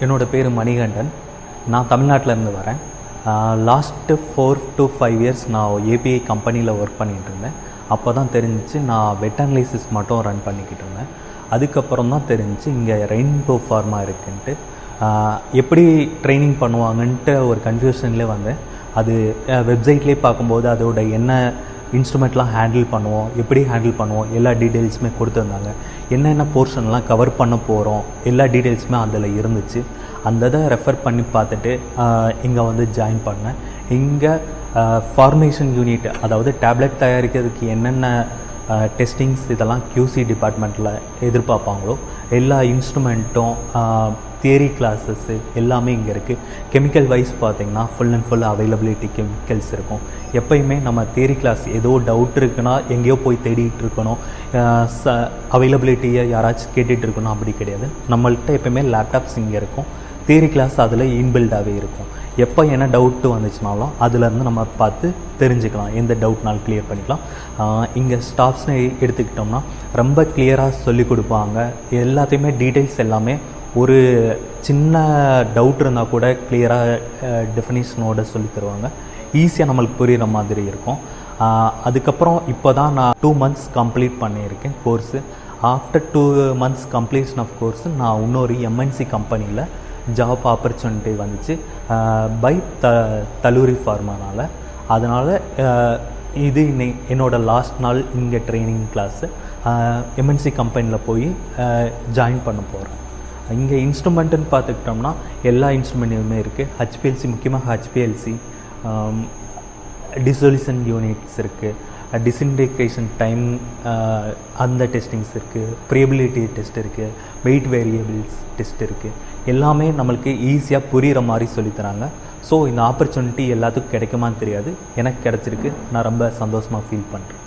என்னோடய பேர் மணிகண்டன். நான் தமிழ்நாட்டிலேருந்து வரேன். லாஸ்ட்டு 4 to 5 இயர்ஸ் நான் ஏபிஐ கம்பெனியில் ஒர்க் பண்ணிகிட்டு இருந்தேன். அப்போ தான் தெரிஞ்சிச்சு நான் வெட் அனலைசிஸ் மட்டும் ரன் பண்ணிக்கிட்டு இருந்தேன். அதுக்கப்புறம் தான் தெரிஞ்சிச்சு இங்கே ரெயின்போ ஃபார்மா இருக்குன்ட்டு. எப்படி ட்ரைனிங் பண்ணுவாங்கன்ட்டு ஒரு கன்ஃபியூஷன்லேயே வந்தேன். அது வெப்சைட்லேயே பார்க்கும்போது அதோட என்ன இன்ஸ்ட்ருமெண்ட்லாம் ஹேண்டில் பண்ணுவோம், எப்படி ஹேண்டில் பண்ணுவோம், எல்லா டீட்டெயில்ஸுமே கொடுத்துருந்தாங்க. என்னென்ன போர்ஷன்லாம் கவர் பண்ண போகிறோம் எல்லா டீட்டெயில்ஸுமே அதில் இருந்துச்சு. அந்த இதை ரெஃபர் பண்ணி பார்த்துட்டு இங்கே வந்து ஜாயின் பண்ணேன். இங்கே ஃபார்மேஷன் யூனிட், அதாவது டேப்லெட் தயாரிக்கிறதுக்கு என்னென்ன டெஸ்டிங்ஸ் இதெல்லாம் QC டிபார்ட்மெண்ட்டில் எதிர்பார்ப்பாங்களோ எல்லா இன்ஸ்ட்ருமெண்ட்டும், தியரி கிளாஸஸ்ஸு எல்லாமே இங்கே இருக்குது. கெமிக்கல் வைஸ் பார்த்திங்கன்னா full and full availability chemicals இருக்கும். எப்போயுமே நம்ம தியரி கிளாஸ் ஏதோ டவுட் இருக்குன்னா எங்கேயோ போய் தேடிட்டு இருக்கணும், அவைலபிலிட்டியை யாராச்சும் கேட்டுகிட்டு இருக்கணும், அப்படி கிடையாது. நம்மள்கிட்ட எப்போயுமே லேப்டாப்ஸ் இங்கே இருக்கும். தியரி கிளாஸ் அதில் இன்பில்டாகவே இருக்கும். எப்போ என்ன டவுட்டு வந்துச்சுனாலும் அதுலேருந்து நம்ம பார்த்து தெரிஞ்சுக்கலாம், எந்த டவுட்னாலும் கிளியர் பண்ணிக்கலாம். இங்கே ஸ்டாஃப்ஸ்னு எடுத்துக்கிட்டோம்னா ரொம்ப கிளியராக சொல்லிக் கொடுப்பாங்க. எல்லாத்தையுமே டீட்டெயில்ஸ் எல்லாமே ஒரு சின்ன டவுட் இருந்தால் கூட கிளியராக டெஃபினிஷனோடு சொல்லி தருவாங்க. ஈஸியாக நம்மளுக்கு புரிகிற மாதிரி இருக்கும். அதுக்கப்புறம் இப்போ தான் நான் 2 months கம்ப்ளீட் பண்ணியிருக்கேன் course. After 2 months completion of course நான் இன்னொரு MNC கம்பெனியில் ஜாப் ஆப்பர்ச்சுனிட்டி வந்துச்சு பை தலூரி ஃபார்மானால். அதனால் இது என்னோடய லாஸ்ட் நாள் இங்கே ட்ரைனிங் கிளாஸு. MNC கம்பெனியில் போய் ஜாயின் பண்ண போகிறேன். இங்கே இன்ஸ்ட்ருமெண்ட்டுன்னு பார்த்துக்கிட்டோம்னா எல்லா இன்ஸ்ட்ருமெண்ட்டுமே இருக்குது. HPLC, முக்கியமாக HPLC, டிசொல்யூஷன் யூனிட்ஸ் இருக்குது, டிஸ்இன்டெக்ரேஷன் டைம் அந்த டெஸ்டிங்ஸ் இருக்குது, ப்ரியபிலிட்டி டெஸ்ட் இருக்குது, வெயிட் வேரியபிள்ஸ் டெஸ்ட் இருக்குது. எல்லாமே நம்மளுக்கு ஈஸியாக புரிகிற மாதிரி சொல்லித்தராங்க. ஸோ இந்த ஆப்பர்ச்சுனிட்டி எல்லாத்துக்கும் கிடைக்குமான்னு தெரியாது, எனக்கு கிடச்சிருக்கு. நான் ரொம்ப சந்தோஷமாக ஃபீல் பண்ணுறேன்.